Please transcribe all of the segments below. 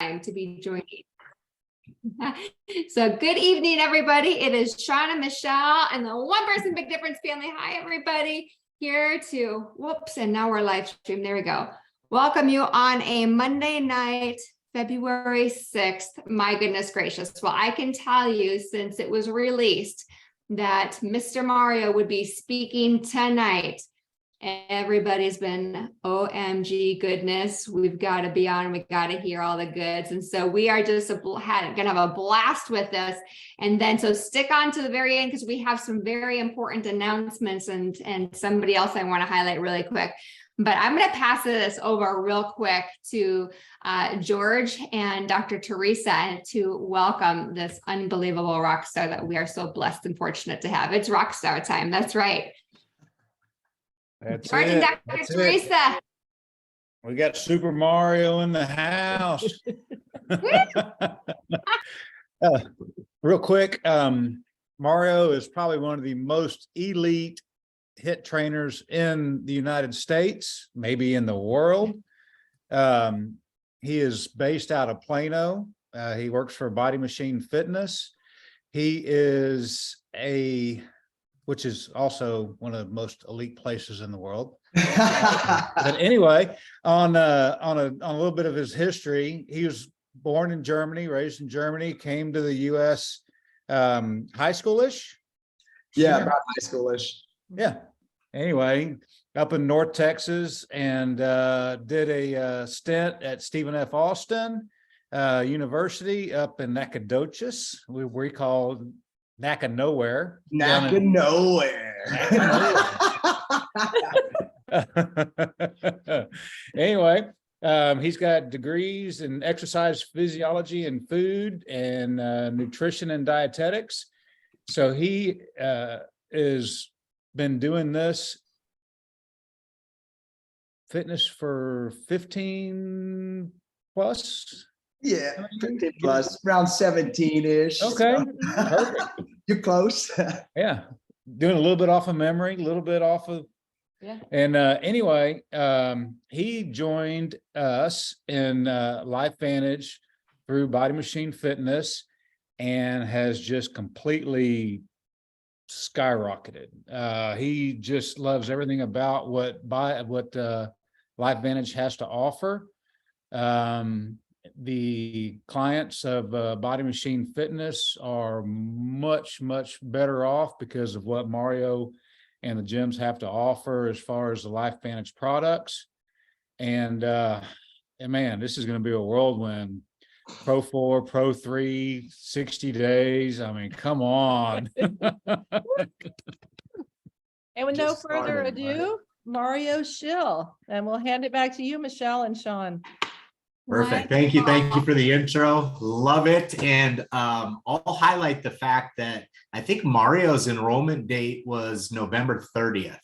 to be joining. So good evening, everybody. It is Sean and Michelle and the One Person Big Difference family. Hi, everybody. Here to, whoops, and now we're live stream. There we go. Welcome you on a Monday night, February 6th. My goodness gracious. Well, I can tell you, since it was released that Mr. Mario would be speaking tonight, everybody's been OMG goodness, we've got to be on, we got to hear all the goods. And so we are just gonna have a blast with this. And then so stick on to the very end, because we have some very important announcements and somebody else I want to highlight really quick. But I'm going to pass this over real quick to George and Dr. Teresa to welcome this unbelievable rock star that we are so blessed and fortunate to have. It's rock star time. That's right. That's George and Dr. Teresa. We got Super Mario in the house. Real quick, Mario is probably one of the most elite HIIT trainers in the United States, maybe in the world. He is based out of Plano. He works for Body Machine Fitness. He is which is also one of the most elite places in the world. But anyway, on a little bit of his history, he was born in Germany, raised in Germany, came to the U.S. High schoolish. Yeah, about high schoolish. Yeah. Anyway, up in North Texas, and did a stint at Stephen F. Austin University up in Nacogdoches, we call Naca Nowhere. Naca Nowhere. Anyway, he's got degrees in exercise physiology and food and nutrition and dietetics. So he is been doing this fitness for 15 plus. Yeah, 15 plus, around 17-ish. Okay, so. Perfect. You're close. Yeah, doing a little bit off of memory, a little bit off of, yeah. And anyway, he joined us in LifeVantage through Body Machine Fitness and has just completely skyrocketed. He just loves everything about what LifeVantage has to offer. The clients of Body Machine Fitness are much better off because of what Mario and the gyms have to offer as far as the LifeVantage products. And man, this is going to be a whirlwind. Pro 4, Pro 3, 60 days. I mean, come on. And with no further ado, Mario Schill. And we'll hand it back to you, Michelle and Sean. Perfect. Thank you for the intro. Love it. And I'll highlight the fact that I think Mario's enrollment date was November 30th.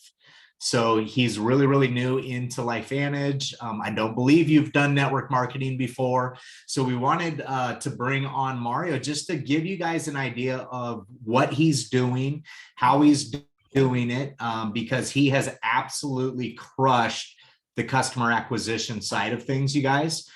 So he's really new into LifeVantage. I don't believe you've done network marketing before. So we wanted to bring on Mario just to give you guys an idea of what he's doing, how he's doing it, because he has absolutely crushed the customer acquisition side of things, you guys.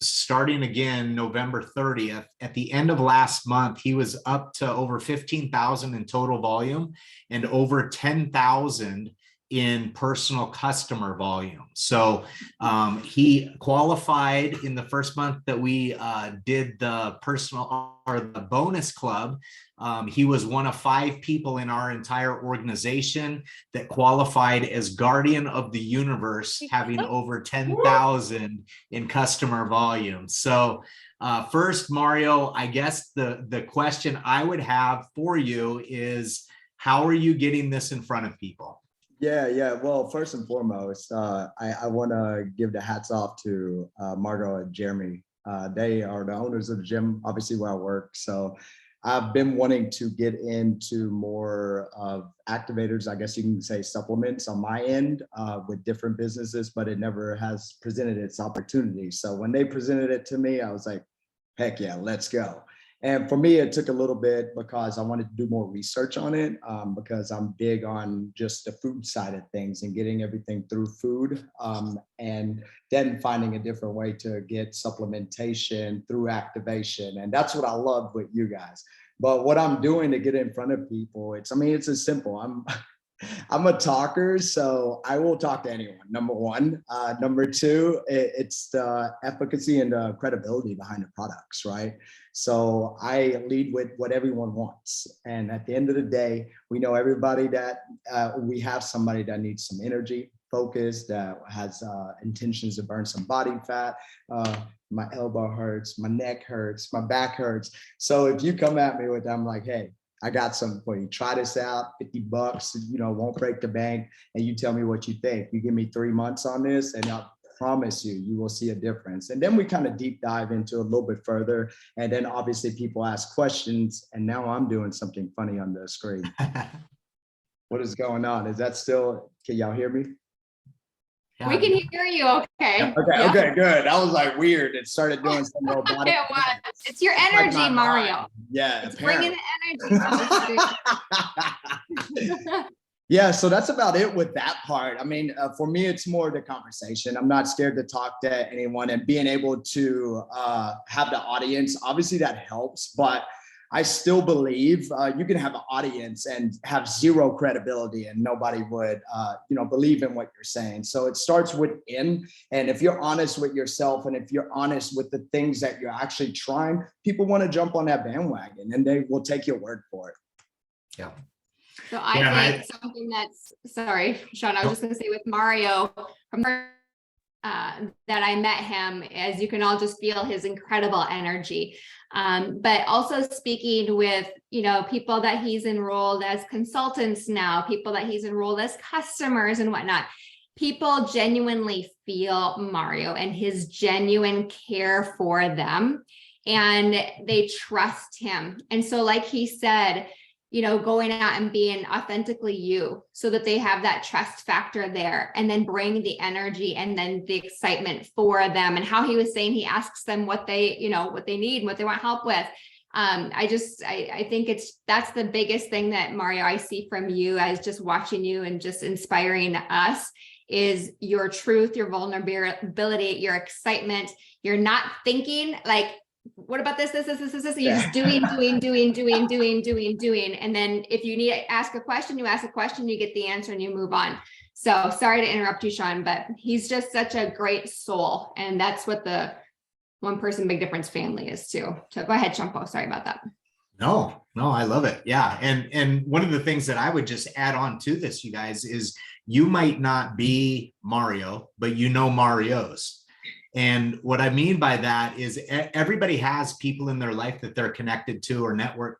Starting again November 30th, at the end of last month, he was up to over 15,000 in total volume and over 10,000 in personal customer volume. So he qualified in the first month that we did the personal or the bonus club. He was one of 5 people in our entire organization that qualified as guardian of the universe, having over 10,000 in customer volume. So first, Mario, I guess the question I would have for you is, how are you getting this in front of people? Yeah. Well, first and foremost, I want to give the hats off to Margot and Jeremy. They are the owners of the gym, obviously where I work. So I've been wanting to get into more of activators, I guess you can say supplements on my end with different businesses, but it never has presented its opportunity. So when they presented it to me, I was like, heck yeah, let's go. And for me, it took a little bit because I wanted to do more research on it, because I'm big on just the food side of things and getting everything through food, and then finding a different way to get supplementation through activation. And that's what I love with you guys. But what I'm doing to get in front of people, it's as simple. I'm a talker, so I will talk to anyone, number one. Number two, it's the efficacy and the credibility behind the products, right? So I lead with what everyone wants. And at the end of the day, we know everybody that we have somebody that needs some energy, focus, that has intentions to burn some body fat. My elbow hurts, my neck hurts, my back hurts. So if you come at me with that, I'm like, hey, I got something for you. Try this out, $50, won't break the bank. And you tell me what you think. You give me 3 months on this and I promise you, you will see a difference. And then we kind of deep dive into a little bit further. And then obviously people ask questions, and now I'm doing something funny on the screen. What is going on? Is that still, can y'all hear me? We can hear you. Okay. Okay, good. That was like weird. It started doing some robotic. It was. It's your energy, Like Mario. mind. Yeah, It's bringing the energy to the screen. Yeah, so that's about it with that part. For me, it's more the conversation. I'm not scared to talk to anyone, and being able to have the audience, obviously that helps, but I still believe you can have an audience and have zero credibility and nobody would, believe in what you're saying. So it starts within. And if you're honest with yourself and if you're honest with the things that you're actually trying, people want to jump on that bandwagon and they will take your word for it. Yeah. So I think something that's, sorry, Sean, I was just going to say with Mario, from that I met him, as you can all just feel his incredible energy. But also speaking with, people that he's enrolled as consultants now, people that he's enrolled as customers and whatnot, people genuinely feel Mario and his genuine care for them, and they trust him. And so, like he said, going out and being authentically you, so that they have that trust factor there, and then bring the energy and then the excitement for them. And how he was saying, he asks them what they, what they need, what they want help with. I think that's the biggest thing that, Mario, I see from you as just watching you and just inspiring us, is your truth, your vulnerability, your excitement. You're not thinking like, what about this? You're just doing. And then if you need to ask a question, you ask a question, you get the answer and you move on. So sorry to interrupt you, Sean, but he's just such a great soul. And that's what the One Person Big Difference family is too. So go ahead, Champo. Sorry about that. No, I love it. Yeah. And one of the things that I would just add on to this, you guys, is you might not be Mario, but Marios. And what I mean by that is everybody has people in their life that they're connected to or networked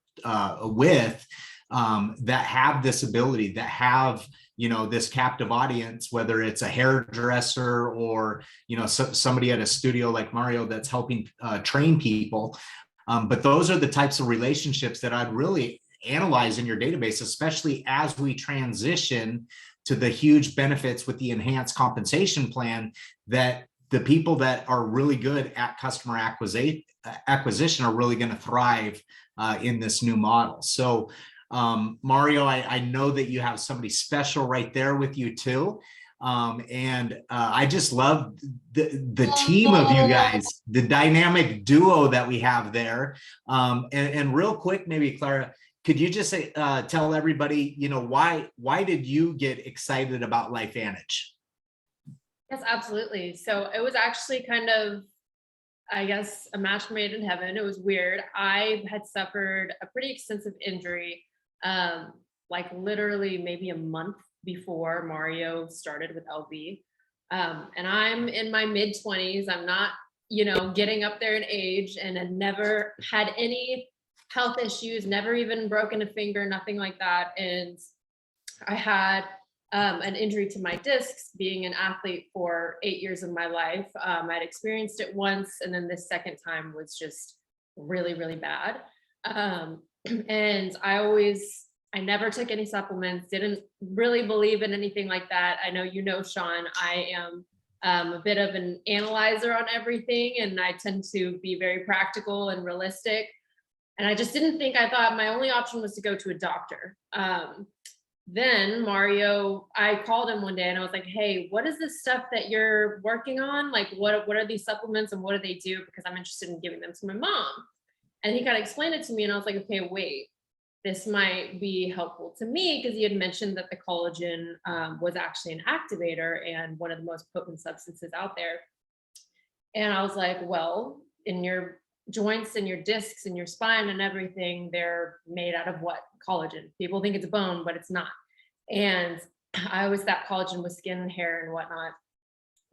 with that have this ability, that have, this captive audience, whether it's a hairdresser or, somebody at a studio like Mario that's helping train people. But those are the types of relationships that I'd really analyze in your database, especially as we transition to the huge benefits with the enhanced compensation plan, that the people that are really good at customer acquisition are really going to thrive in this new model. So Mario, I know that you have somebody special right there with you too. And I just love the team of you guys, the dynamic duo that we have there. And real quick, maybe Clara, could you just say, tell everybody, why did you get excited about LifeVantage? Yes, absolutely. So it was actually kind of, I guess, a match made in heaven. It was weird. I had suffered a pretty extensive injury, like literally maybe a month before Mario started with LV. And I'm in my mid-20s. I'm not, getting up there in age, and had never had any health issues, never even broken a finger, nothing like that. And I had an injury to my discs, being an athlete for 8 years of my life. I'd experienced it once, and then this second time was just really, really bad. And I never took any supplements, didn't really believe in anything like that. I know, Sean, I am a bit of an analyzer on everything, and I tend to be very practical and realistic. And I just didn't think, I thought my only option was to go to a doctor. Then Mario, I called him one day and I was like, hey, what is this stuff that you're working on? Like, what are these supplements and what do they do? Because I'm interested in giving them to my mom. And he kind of explained it to me and I was like, okay, wait, this might be helpful to me, because he had mentioned that the collagen was actually an activator and one of the most potent substances out there. And I was like, well, in your joints and your discs and your spine and everything, they're made out of what? Collagen. People think it's bone, but it's not. And I always thought collagen was skin and hair and whatnot,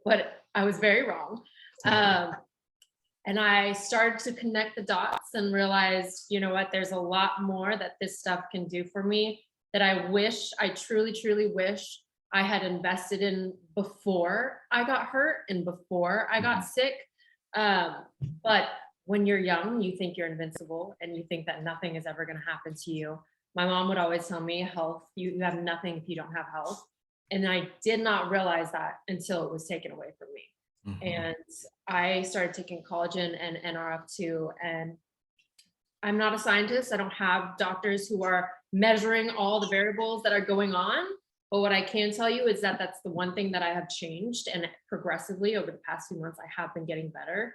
but I was very wrong. And I started to connect the dots and realized, you know what, there's a lot more that this stuff can do for me that I truly, truly wish I had invested in before I got hurt and before I got sick. But when you're young, you think you're invincible and you think that nothing is ever going to happen to you. My mom would always tell me, health, you have nothing if you don't have health. And I did not realize that until it was taken away from me. And I started taking collagen and NRF2, and I'm not a scientist. I don't have doctors who are measuring all the variables that are going on. But what I can tell you is that that's the one thing that I have changed, and progressively over the past few months, I have been getting better,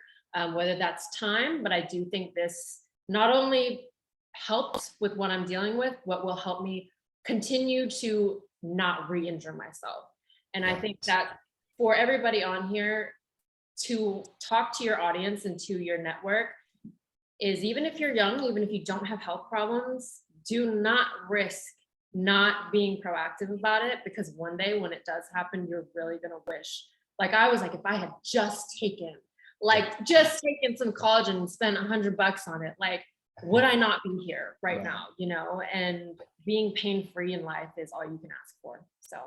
whether that's time, but I do think this not only helped with what I'm dealing with, what will help me continue to not re-injure myself. And I think that for everybody on here, to talk to your audience and to your network is, even if you're young, even if you don't have health problems, do not risk not being proactive about it, because one day when it does happen, you're really going to wish, like I was like, if I had just taken some collagen and spent $100 on it, like, would I not be here right now, you know? And being pain-free in life is all you can ask for. So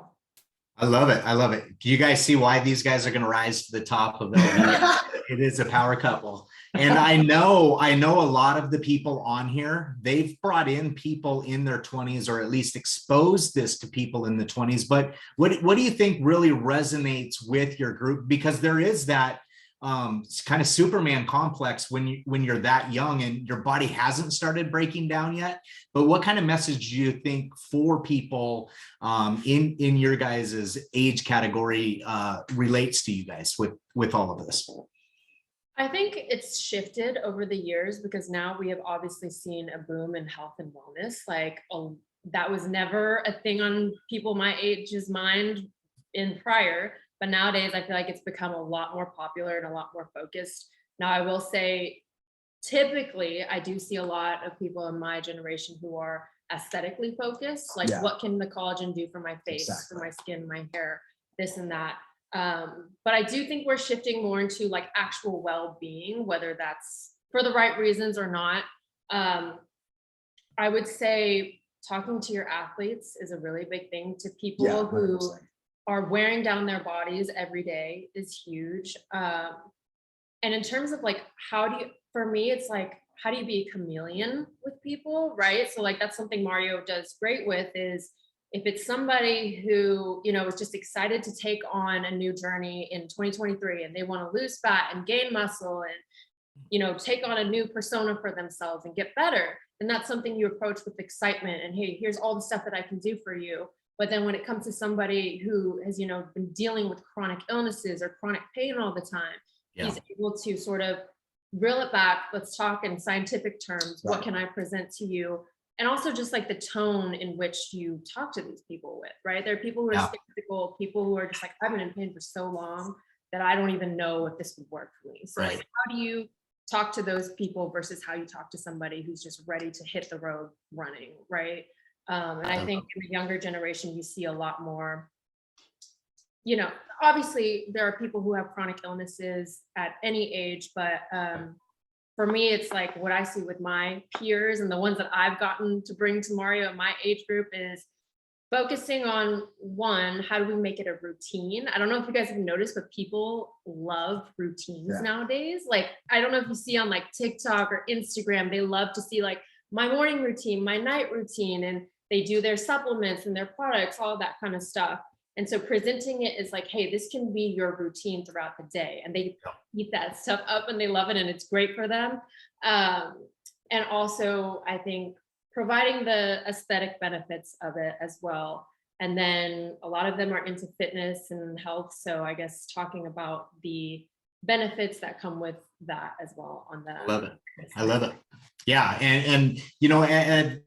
I love it. I love it. Do you guys see why these guys are going to rise to the top of LV? It is a power couple. And I know a lot of the people on here, they've brought in people in their 20s, or at least exposed this to people in the 20s. But what do you think really resonates with your group? Because there is that kind of Superman complex when you're that young and your body hasn't started breaking down yet. But what kind of message do you think for people in your guys' age category relates to you guys with all of this? I think it's shifted over the years, because now we have obviously seen a boom in health and wellness. Like, that was never a thing on people my age's mind in prior. But nowadays, I feel like it's become a lot more popular and a lot more focused. Now, I will say, typically, I do see a lot of people in my generation who are aesthetically focused. Like, what can the collagen do for my face, for my skin, my hair, this and that. But I do think we're shifting more into like actual well-being, whether that's for the right reasons or not. I would say talking to your athletes is a really big thing. To people who are wearing down their bodies every day is huge. And in terms of like, for me, it's like, how do you be a chameleon with people, right? So like, that's something Mario does great with, is if it's somebody who, you know, is just excited to take on a new journey in 2023 and they want to lose fat and gain muscle and, you know, take on a new persona for themselves and get better, then that's something you approach with excitement and, hey, here's all the stuff that I can do for you. But then when it comes to somebody who has, you know, been dealing with chronic illnesses or chronic pain all the time, he's able to sort of reel it back. Let's talk in scientific terms. What can I present to you? And also just like the tone in which you talk to these people with, right? There are people who are skeptical, people who are just like, I've been in pain for so long that I don't even know if this would work for me. So like, how do you talk to those people versus how you talk to somebody who's just ready to hit the road running, right? And I think in the younger generation, you see a lot more, you know, obviously there are people who have chronic illnesses at any age, but for me, it's like what I see with my peers and the ones that I've gotten to bring to Mario in my age group is focusing on, one, how do we make it a routine? I don't know if you guys have noticed, but people love routines nowadays. Like, I don't know if you see on like TikTok or Instagram, they love to see like my morning routine, my night routine, and they do their supplements and their products, all that kind of stuff. And so presenting it is like, hey, this can be your routine throughout the day. And they eat that stuff up and they love it and it's great for them. and also I think providing the aesthetic benefits of it as well. And then a lot of them are into fitness and health. So I guess talking about the benefits that come with that as well on that. I love it. I love it. Yeah. And you know, at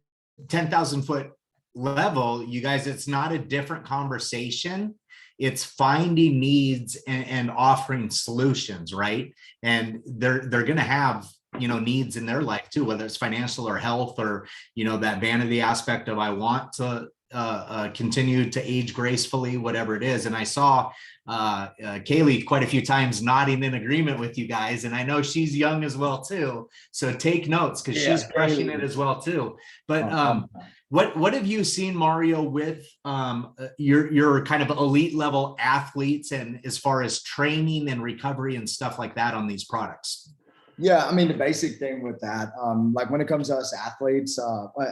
10,000 foot level, you guys, it's not a different conversation. It's finding needs and offering solutions, right? And they're going to have, you know, needs in their life too, whether it's financial or health, or, you know, that vanity aspect of I want to continue to age gracefully, whatever it is. And I saw Kaylee quite a few times nodding in agreement with you guys, and I know she's young as well too, so take notes because she's crushing it as well too. But what have you seen, Mario, with your kind of elite level athletes, and as far as training and recovery and stuff like that on these products? Yeah, I mean, the basic thing with that, like when it comes to us athletes,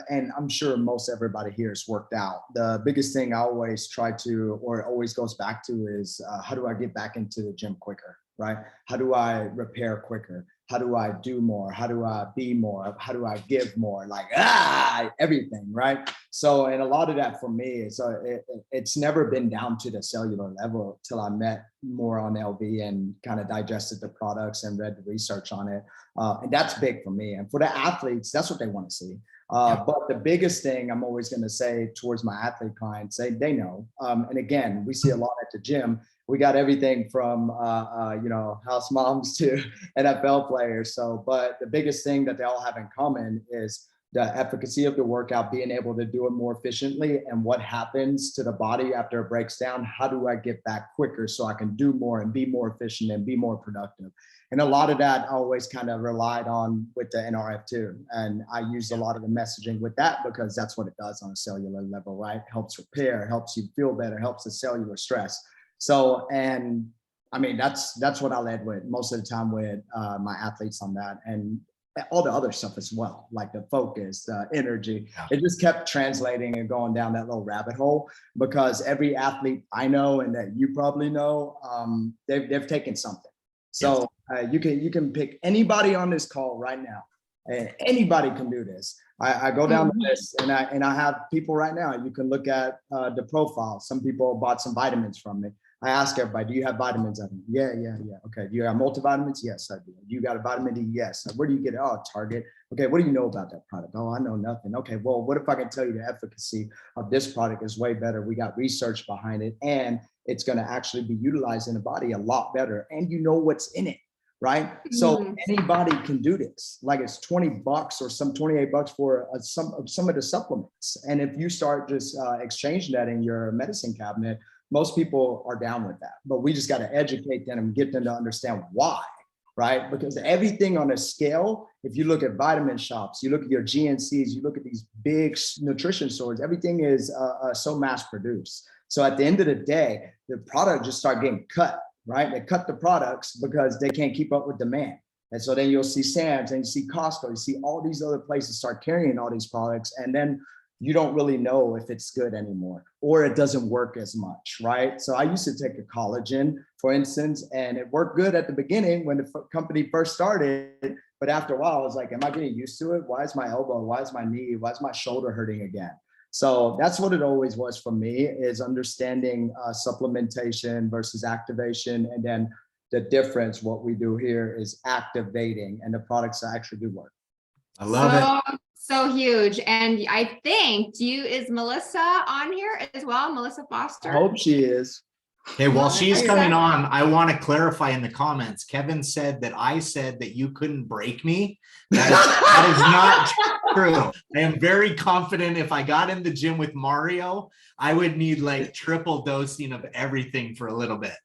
and I'm sure most everybody here has worked out, the biggest thing I always try to, or it always goes back to, is how do I get back into the gym quicker, right? How do I repair quicker? How do I do more? How do I be more? How do I give more? Like, everything, right? So, and a lot of that for me is, it's never been down to the cellular level till I met more on LV and kind of digested the products and read the research on it. And that's big for me. And for the athletes, that's what they want to see. But the biggest thing I'm always going to say towards my athlete clients, they know. And again, we see a lot at the gym. We got everything from, you know, house moms to NFL players. So, but the biggest thing that they all have in common is the efficacy of the workout, being able to do it more efficiently, and what happens to the body after it breaks down. How do I get back quicker so I can do more and be more efficient and be more productive? And a lot of that I always kind of relied on with the NRF2. And I used a lot of the messaging with that because that's what it does on a cellular level, right? Helps repair, helps you feel better, helps the cellular stress. So, and I mean, that's what I led with most of the time with my athletes on that, and all the other stuff as well, like the focus, the energy. It just kept translating and going down that little rabbit hole, because every athlete I know and that you probably know, they've taken something. So you can pick anybody on this call right now, and anybody can do this. I go down the list, and I have people right now. You can look at the profile. Some people bought some vitamins from me. I ask everybody, do you have vitamins? Yeah. Okay. Do you have multivitamins? Yes, I do. You got a vitamin D? Yes. Where do you get it? Oh, Target. Okay. What do you know about that product? Oh, I know nothing. Okay. Well, what if I can tell you the efficacy of this product is way better? We got research behind it, and it's going to actually be utilized in the body a lot better. And you know what's in it, right? So anybody can do this. Like, it's $20 or some $28 for some of the supplements. And if you start just exchanging that in your medicine cabinet, most people are down with that. But we just got to educate them and get them to understand why, right? Because everything on a scale, if you look at vitamin shops, you look at your GNCs, you look at these big nutrition stores, everything is so mass produced. So at the end of the day, the product just start getting cut, right? They cut the products because they can't keep up with demand. And so then you'll see Sam's and you see Costco, you see all these other places start carrying all these products, and then you don't really know if it's good anymore, or it doesn't work as much, right? So I used to take a collagen, for instance, and it worked good at the beginning when the company first started. But after a while, I was like, am I getting used to it? Why is my elbow? Why is my knee? Why is my shoulder hurting again? So that's what it always was for me, is understanding supplementation versus activation. And then the difference, what we do here is activating, and the products actually do work. I love it. So huge. And I think, is Melissa on here as well? Melissa Foster? I hope she is. Okay, while she's coming on, I want to clarify in the comments. Kevin said that I said that you couldn't break me. That is not true. I am very confident if I got in the gym with Mario, I would need like triple dosing of everything for a little bit.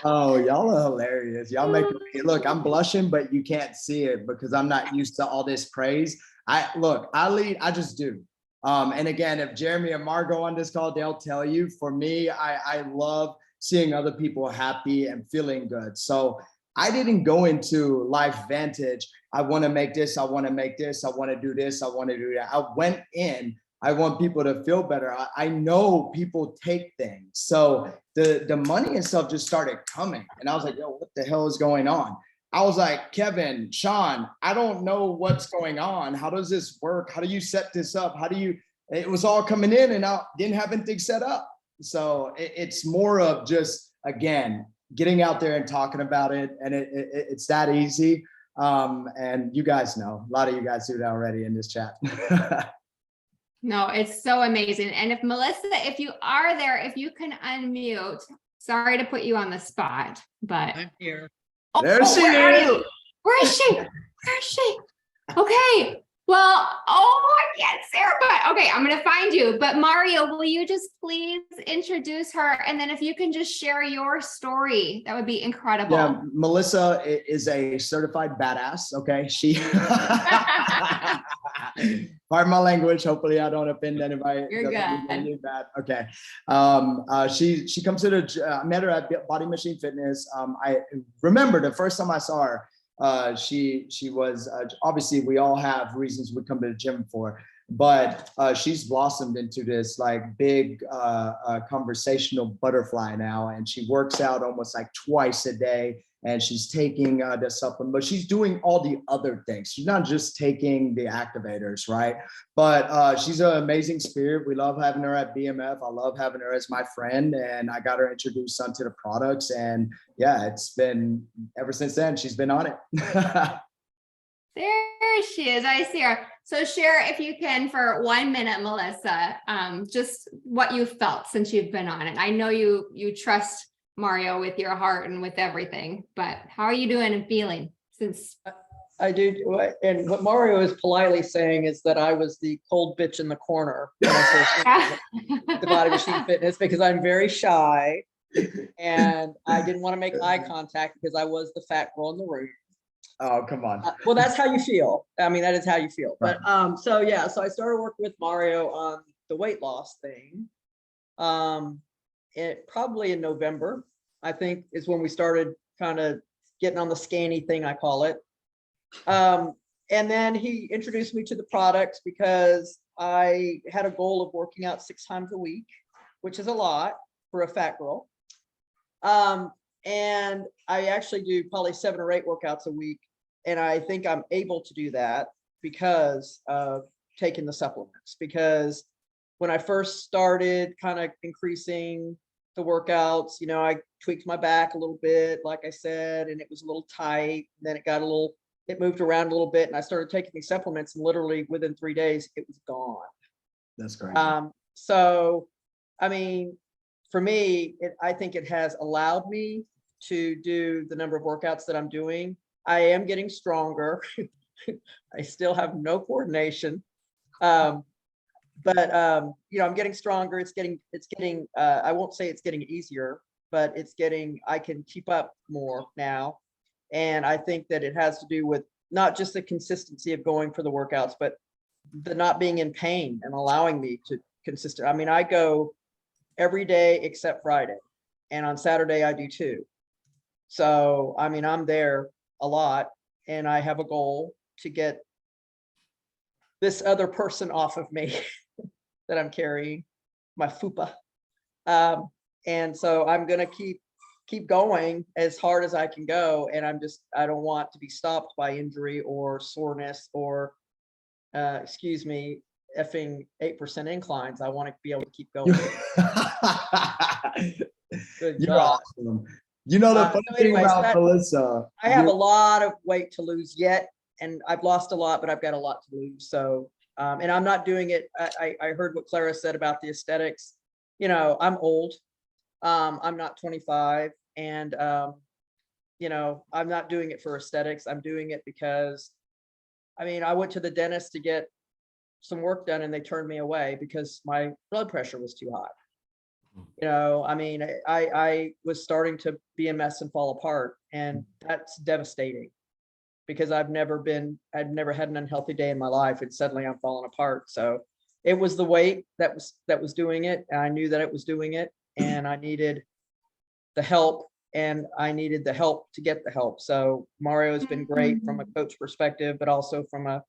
Oh, y'all are hilarious. Y'all make me look, I'm blushing, but you can't see it because I'm not used to all this praise. I lead, I just do. And again, if Jeremy and Margot on this call, they'll tell you, for me, I love seeing other people happy and feeling good. So I didn't go into Life Vantage, I want to make this, I want to make this, I want to do this, I want to do that. I went in, I want people to feel better. I know people take things. So the money and stuff just started coming. And I was like, yo, what the hell is going on? I was like, Kevin, Sean, I don't know what's going on. How does this work? How do you set this up? It was all coming in and I didn't have anything set up. So it's more of just, again, getting out there and talking about it. And it's that easy. And you guys know, a lot of you guys do that already in this chat. No, it's so amazing. And if Melissa, if you are there, if you can unmute, sorry to put you on the spot, but. I'm here. Oh, There she where are is. you? Where is she? Where is she? Okay. Well, oh, I can't see her, but okay, I'm going to find you. But Mario, will you just please introduce her? And then if you can just share your story, that would be incredible. Yeah, Melissa is a certified badass. Okay. Pardon my language. Hopefully I don't offend anybody. You're Doesn't good. mean anything bad. Okay. She comes to I met her at Body Machine Fitness. I remember the first time I saw her, she was obviously we all have reasons we come to the gym for, but she's blossomed into this like big conversational butterfly now, and she works out almost like twice a day, and she's taking the supplement, but she's doing all the other things. She's not just taking the activators, right? But she's an amazing spirit. We love having her at BMF. I love having her as my friend, and I got her introduced onto the products, and yeah, it's been ever since then. She's been on it. There she is. I see her. So share, if you can, for 1 minute, Melissa, just what you felt since you've been on it. I know you trust Mario with your heart and with everything, but how are you doing and feeling since? I do. And what Mario is politely saying is that I was the cold bitch in the corner when I first the Body Machine Fitness, because I'm very shy and I didn't want to make eye contact because I was the fat girl in the room. Oh, come on. Well, that's how you feel. I mean, that is how you feel. But so yeah, so I started working with Mario on the weight loss thing. It probably in November, I think, is when we started kind of getting on the scanny thing, I call it. And then he introduced me to the products because I had a goal of working out 6 times a week, which is a lot for a fat girl. And I actually do probably 7 or 8 workouts a week. And I think I'm able to do that because of taking the supplements. Because when I first started kind of increasing the workouts, you know, I tweaked my back a little bit, like I said, and it was a little tight. Then it moved around a little bit, and I started taking these supplements, and literally within 3 days, it was gone. That's great. So, I mean, for me, I think it has allowed me to do the number of workouts that I'm doing. I am getting stronger. I still have no coordination. But you know, I'm getting stronger. It's getting, I won't say it's getting easier, but I can keep up more now. And I think that it has to do with not just the consistency of going for the workouts, but the not being in pain and allowing me to consistent. I mean, I go every day except Friday, and on Saturday I do too. So, I mean, I'm there a lot, and I have a goal to get this other person off of me that I'm carrying, my fupa. And so I'm going to keep going as hard as I can go. And I don't want to be stopped by injury or soreness or, excuse me, effing 8% inclines. I want to be able to keep going. Good You're God. awesome. You know, the funny thing about Melissa, I have a lot of weight to lose yet, and I've lost a lot, but I've got a lot to lose. So, and I'm not doing it. I heard what Clara said about the aesthetics. You know, I'm old. I'm not 25, and you know, I'm not doing it for aesthetics. I'm doing it because, I mean, I went to the dentist to get some work done, and they turned me away because my blood pressure was too high. You know, I mean, I was starting to be a mess and fall apart, and that's devastating because I'd never had an unhealthy day in my life, and suddenly I'm falling apart. So it was the weight that was doing it. And I knew that it was doing it, and I needed the help, and I needed the help to get the help. So Mario has been great from a coach perspective, but also from a,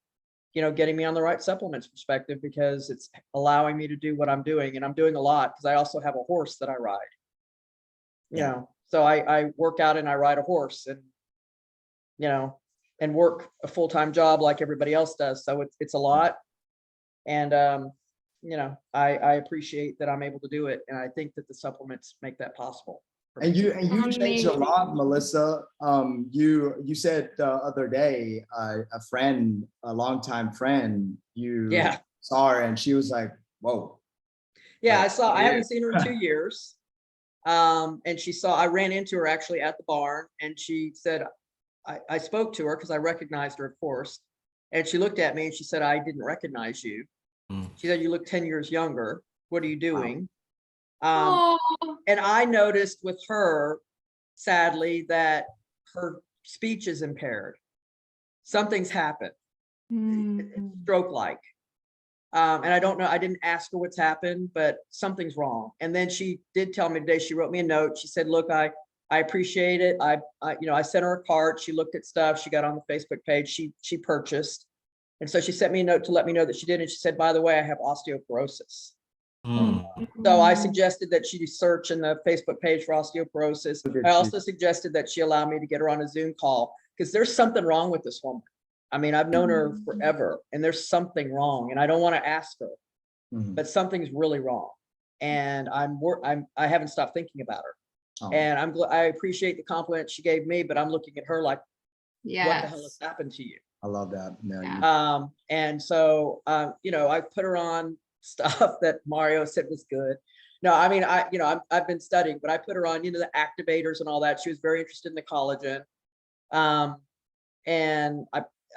you know, getting me on the right supplements perspective, because it's allowing me to do what I'm doing. And I'm doing a lot because I also have a horse that I ride, you know, so I work out and I ride a horse, and and work a full-time job like everybody else does. So it's a lot. And, I appreciate that I'm able to do it. And I think that the supplements make that possible. for And me. you changed a Amazing. lot, Melissa. You said the other day, a longtime friend, you Yeah. saw her and she was like, whoa. Yeah, Like, I haven't yeah. seen her in 2 years. And I ran into her actually at the barn, and she said, I spoke to her because I recognized her, of course. And she looked at me and she said, I didn't recognize you. She said, you look 10 years younger. What are you doing? Oh, And I noticed with her, sadly, that her speech is impaired. Something's happened, stroke-like. And I don't know, I didn't ask her what's happened, but something's wrong. And then she did tell me today, she wrote me a note. She said, look, I appreciate it. I sent her a card. She looked at stuff. She got on the Facebook page. She purchased. And so she sent me a note to let me know that she did. And she said, by the way, I have osteoporosis. So I suggested that she search in the Facebook page for osteoporosis. I also suggested that she allow me to get her on a Zoom call because there's something wrong with this woman. I mean, I've known her forever and there's something wrong and I don't want to ask her, but something's really wrong. And I haven't stopped thinking about her. Oh. And I appreciate the compliment she gave me, but I'm looking at her like, what the hell has yes. happened to you? I love that. No, Yeah. And so, I put her on stuff that Mario said was good. No, I mean, I've been studying, but I put her on, the activators and all that. She was very interested in the collagen. And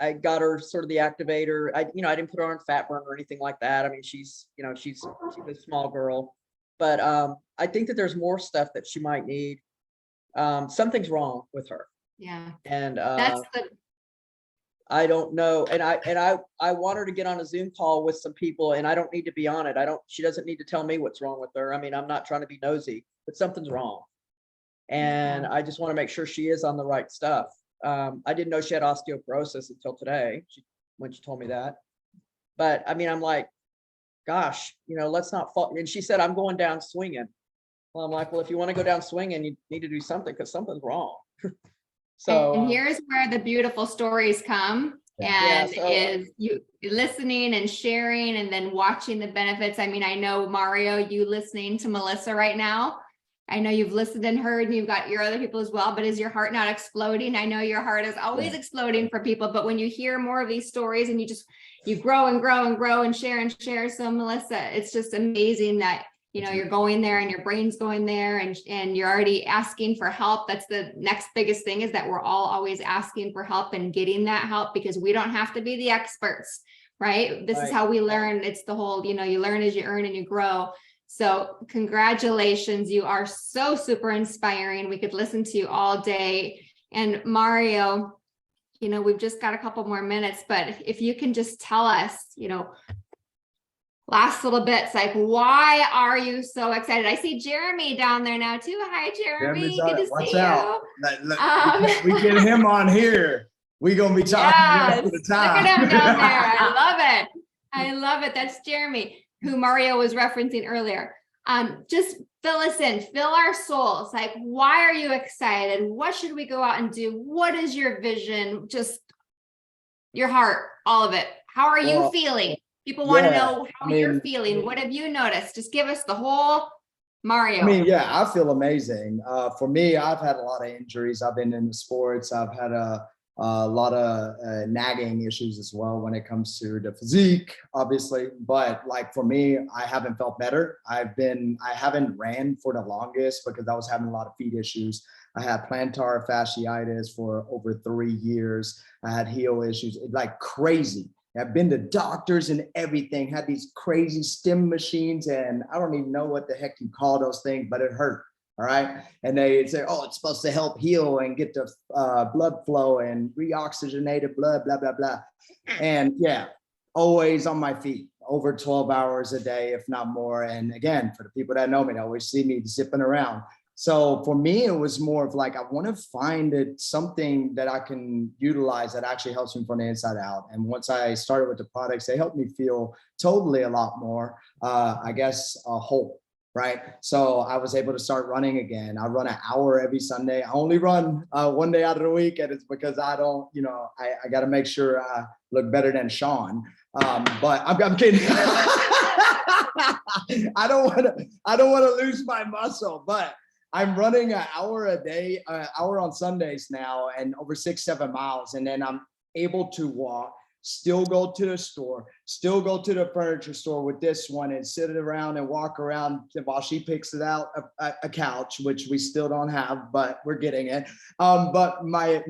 I got her sort of the activator. I didn't put her on fat burn or anything like that. I mean, she's a small girl, but I think that there's more stuff that she might need. Something's wrong with her. Yeah. And That's the I don't know. And I want her to get on a Zoom call with some people and I don't need to be on it. She doesn't need to tell me what's wrong with her. I mean, I'm not trying to be nosy, but something's wrong. And I just want to make sure she is on the right stuff. I didn't know she had osteoporosis until today, when she told me that. But I mean, I'm like, gosh, let's not fall. And she said, I'm going down swinging. Well, I'm like, well, if you want to go down swinging, you need to do something because something's wrong. So and here's where the beautiful stories come. Yeah. And So, is you listening and sharing and then watching the benefits. I mean, I know Mario, you listening to Melissa right now. I know you've listened and heard and you've got your other people as well, but is your heart not exploding? I know your heart is always exploding for people, but when you hear more of these stories and you grow and grow and grow and share. So Melissa, it's just amazing that you're going there and your brain's going there and you're already asking for help. That's the next biggest thing, is that we're all always asking for help and getting that help because we don't have to be the experts, right? This is how we learn. It's the whole, you learn as you earn and you grow. So congratulations. You are so super inspiring. We could listen to you all day. And Mario, we've just got a couple more minutes, but if you can just tell us, last little bits, like, why are you so excited? I see Jeremy down there now too. Hi, Jeremy. Good to watch see out. you. We get him on here. We're going to be talking Yes, for the look time. at him down there. I love it. I love it. That's Jeremy, who Mario was referencing earlier. Just fill us in, fill our souls. Like, why are you excited? What should we go out and do? What is your vision? Just your heart, all of it. How are you feeling? People want to know how you're feeling. What have you noticed? Just give us the whole Mario. I mean, yeah, I feel amazing. For me, I've had a lot of injuries. I've been in the sports. I've had a lot of nagging issues as well when it comes to the physique, obviously. But like for me, I haven't felt better. I haven't ran for the longest because I was having a lot of feet issues. I had plantar fasciitis for over 3 years. I had heel issues, like crazy. I've been to doctors and everything, had these crazy stim machines, and I don't even know what the heck you call those things, but it hurt. All right. And they say, oh, it's supposed to help heal and get the blood flow and reoxygenated blood, blah, blah, blah. And yeah, always on my feet, over 12 hours a day, if not more. And again, for the people that know me, they always see me zipping around. So for me, it was more of like, I want to find something that I can utilize that actually helps me from the inside out. And once I started with the products, they helped me feel totally a lot more, I guess, whole. right? So I was able to start running again. I run an hour every Sunday. I only run one day out of the week, and it's because I don't, I got to make sure I look better than Sean. But I'm kidding. I don't want to lose my muscle, but I'm running an hour a day, hour on Sundays now, and over 6-7 miles. And then I'm able to walk, still go to the store, still go to the furniture store with this one and sit around and walk around while she picks it out a couch, which we still don't have, but we're getting it. But my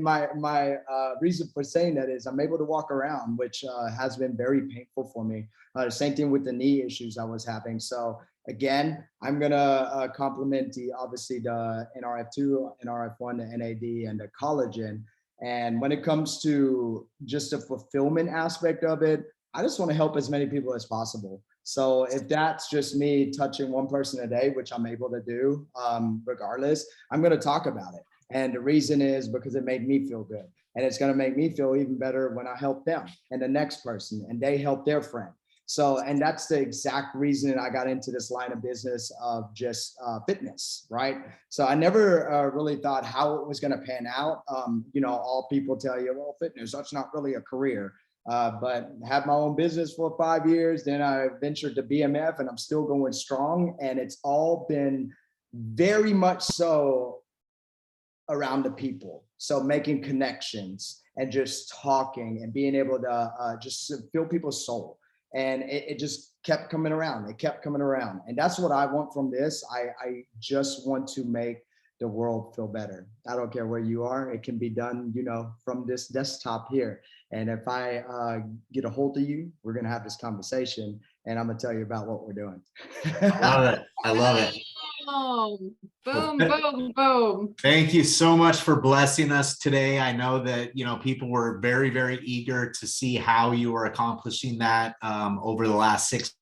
reason for saying that is I'm able to walk around, which has been very painful for me. Same thing with the knee issues I was having. So again, I'm gonna compliment obviously the NRF2, NRF1, the NAD, and the collagen. And when it comes to just the fulfillment aspect of it, I just want to help as many people as possible. So if that's just me touching one person a day, which I'm able to do, regardless, I'm going to talk about it. And the reason is because it made me feel good. And it's going to make me feel even better when I help them and the next person, and they help their friend. So, and that's the exact reason I got into this line of business of just fitness, right? So I never really thought how it was going to pan out. All people tell you, well, fitness, that's not really a career. But had my own business for 5 years. Then I ventured to BMF, and I'm still going strong. And it's all been very much so around the people. So making connections and just talking and being able to just feel people's soul. And it just kept coming around. It kept coming around. And that's what I want from this. I just want to make the world feel better. I don't care where you are. It can be done, from this desktop here. And if I get a hold of you, we're going to have this conversation, and I'm going to tell you about what we're doing. Love it. I love it. Boom, boom, boom. Thank you so much for blessing us today. I know that, people were very, very eager to see how you were accomplishing that over the last 60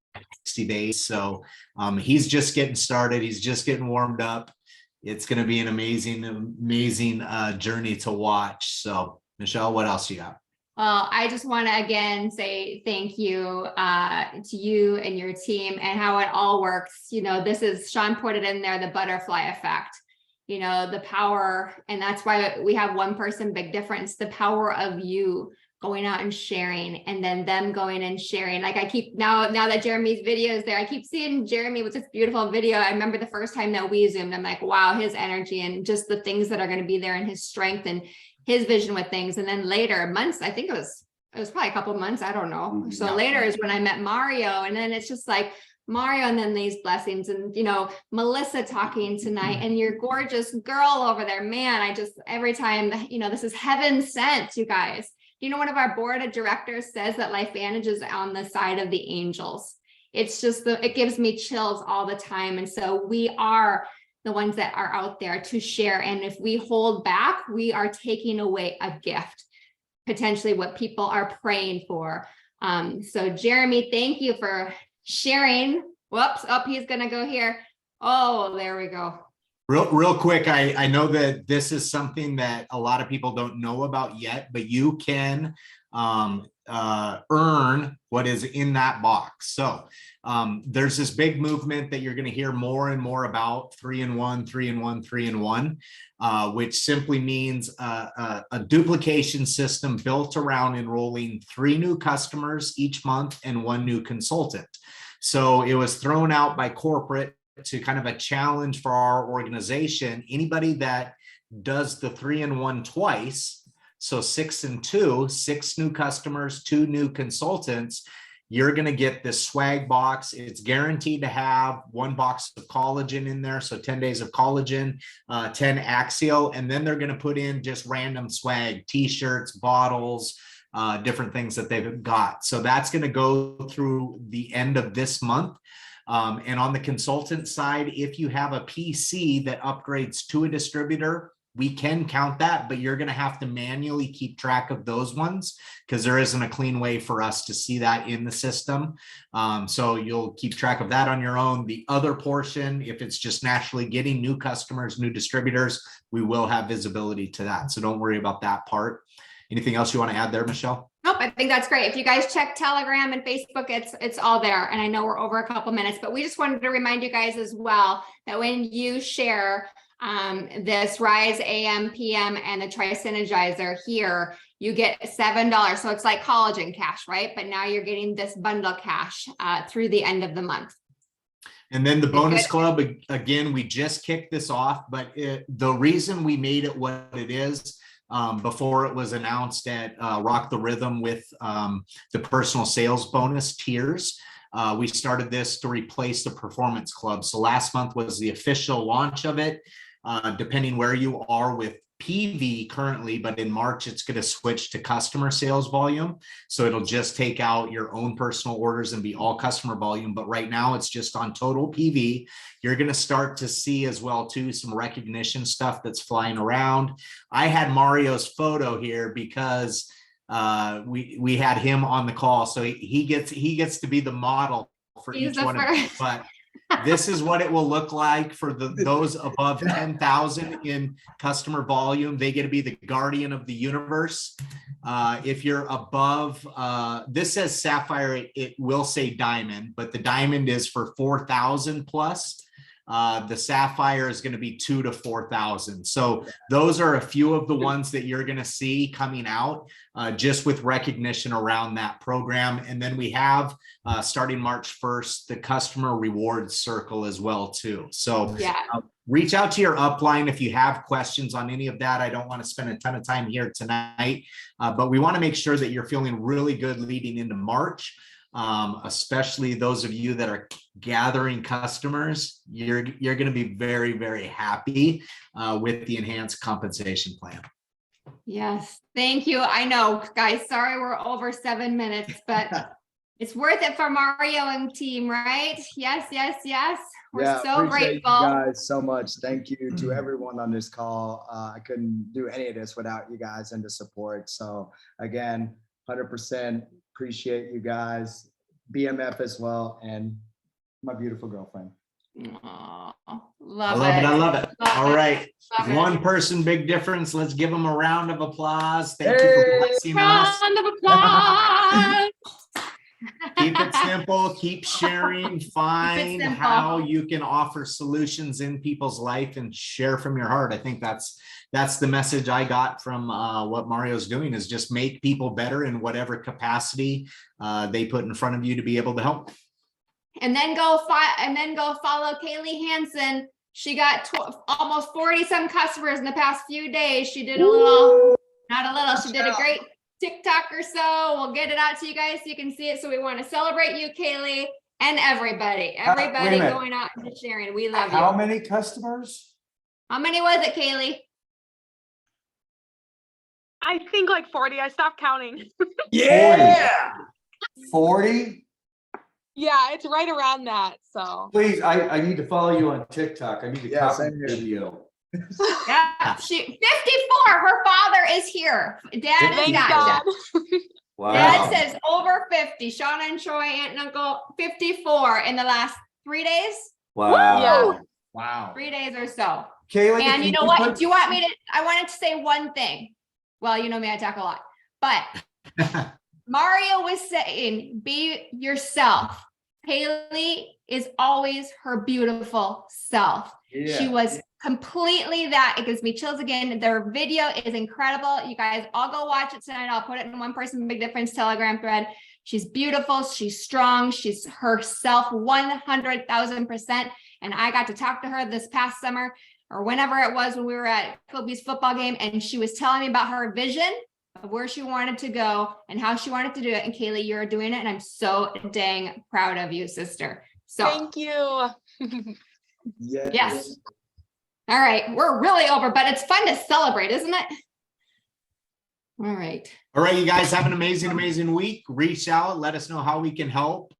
days. So he's just getting started. He's just getting warmed up. It's going to be an amazing journey to watch. So Michelle, what else you got? Well, I just want to again say thank you to you and your team and how it all works. This is, Sean put it in there, the butterfly effect, the power. And that's why we have one person, big difference, the power of you going out and sharing, and then them going and sharing. Like I keep now that Jeremy's video is there, I keep seeing Jeremy with this beautiful video. I remember the first time that we Zoomed, I'm like, wow, his energy and just the things that are going to be there and his strength and his vision with things. And then later months, I think it was probably a couple of months, I don't know. So later is when I met Mario, and then it's just like Mario, and then these blessings, and Melissa talking tonight, and your gorgeous girl over there, man, I just, every time, this is heaven sent, you guys. One of our board of directors says that LifeVantage is on the side of the angels. It's just it gives me chills all the time. And so we are the ones that are out there to share. And if we hold back, we are taking away a gift, potentially what people are praying for. So Jeremy, thank you for sharing. Whoops, he's gonna go here. Oh, there we go. Real quick, I know that this is something that a lot of people don't know about yet, but you can earn what is in that box. So there's this big movement that you're going to hear more and more about, 3-in-1, 3-in-1, 3-in-1, which simply means a duplication system built around enrolling 3 new customers each month and 1 new consultant. So it was thrown out by corporate to kind of a challenge for our organization. Anybody that does the 3-in-1 twice, so 6 and 2, 6 new customers, 2 new consultants, you're going to get this swag box. It's guaranteed to have 1 box of collagen in there. So 10 days of collagen, 10 Axial, and then they're going to put in just random swag, t-shirts, bottles, different things that they've got. So that's going to go through the end of this month. And on the consultant side, if you have a PC that upgrades to a distributor, we can count that, but you're going to have to manually keep track of those ones because there isn't a clean way for us to see that in the system. So you'll keep track of that on your own. The other portion, if it's just naturally getting new customers, new distributors, we will have visibility to that. So don't worry about that part. Anything else you want to add there, Michelle? Nope, I think that's great. If you guys check Telegram and Facebook, it's all there. And I know we're over a couple minutes, but we just wanted to remind you guys as well that when you share this Rise AM, PM, and the Tri-Synergizer here, you get $7. So it's like collagen cash, right? But now you're getting this bundle cash through the end of the month. And then the bonus club, again, we just kicked this off, but the reason we made it what it is, before it was announced at Rock the Rhythm with the personal sales bonus tiers, we started this to replace the performance club. So last month was the official launch of it. Depending where you are with PV currently, but in March, it's going to switch to customer sales volume. So it'll just take out your own personal orders and be all customer volume. But right now it's just on total PV. You're going to start to see as well too, some recognition stuff that's flying around. I had Mario's photo here because we had him on the call. So he gets to be the model for each one of them. But this is what it will look like for those above 10,000 in customer volume. They get to be the guardian of the universe. If you're above, this says Sapphire, it will say Diamond, but the Diamond is for 4,000 plus. The Sapphire is going to be 2,000 to 4,000. So those are a few of the ones that you're going to see coming out just with recognition around that program. And then we have starting March 1st, the customer rewards circle as well too. So reach out to your upline if you have questions on any of that. I don't want to spend a ton of time here tonight, but we want to make sure that you're feeling really good leading into March. Especially those of you that are gathering customers, you're going to be very, very happy with the enhanced compensation plan. Yes, thank you. I know, guys, sorry we're over 7 minutes, but it's worth it for Mario and team, right? Yes, yes, yes. We're so appreciate grateful. You guys so much. Thank you to everyone on this call. I couldn't do any of this without you guys and the support. So again, 100% appreciate you guys, BMF as well, and my beautiful girlfriend. Aw, I love love it. I love it. Love All it. right. Love it. One person, big difference. Let's give them a round of applause. Thank you for blessing us. Round of applause. Keep it simple. Keep sharing. Find simple. how you can offer solutions in people's life and share from your heart. I think that's the message I got from what Mario's doing, is just make people better in whatever capacity they put in front of you to be able to help. And then go follow Kaylee Hansen. She got almost 40 some customers in the past few days. She did she did a great TikTok or so. We'll get it out to you guys so you can see it. So we want to celebrate you, Kaylee, and everybody going out and sharing. We love you. How many customers? How many was it, Kaylee? I think like 40. I stopped counting. Yeah. 40? Yeah, it's right around that. So Please, I need to follow you on TikTok. I need to copy same the here. video. Yeah, 54. Her father is here. Dad is thank gotcha. God. Wow. Dad says over 50. Shauna and Troy, aunt and uncle, 54 in the last 3 days. Wow. Yeah. Wow. 3 days or so. Kaylee, And can you know what? put- Do you want me to? I wanted to say one thing. Well, you know me, I talk a lot. But Mario was saying, be yourself. Haley is always her beautiful self. She was completely that. It gives me chills again. Their video is incredible. You guys all go watch it tonight. I'll put it in One Person Big Difference Telegram thread. She's beautiful. She's strong. She's herself 100,000%. And I got to talk to her this past summer or whenever it was when we were at Kobe's football game. And she was telling me about her vision of where she wanted to go and how she wanted to do it. And Kaylee, you're doing it. And I'm so dang proud of you, sister. So Thank you. yes. All right. We're really over, but it's fun to celebrate, isn't it? All right. All right, you guys have an amazing, amazing week. Reach out, let us know how we can help.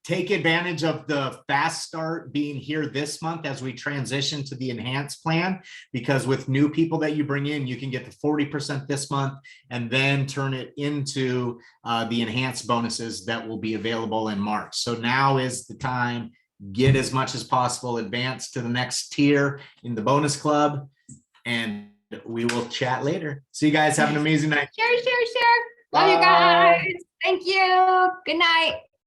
Take advantage of the fast start being here this month as we transition to the enhanced plan, because with new people that you bring in, you can get the 40% this month and then turn it into the enhanced bonuses that will be available in March. So now is the time. Get as much as possible, advance to the next tier in the bonus club, and we will chat later. See you guys. Have an amazing night. Share. Love you Bye. guys. Thank you. Good night.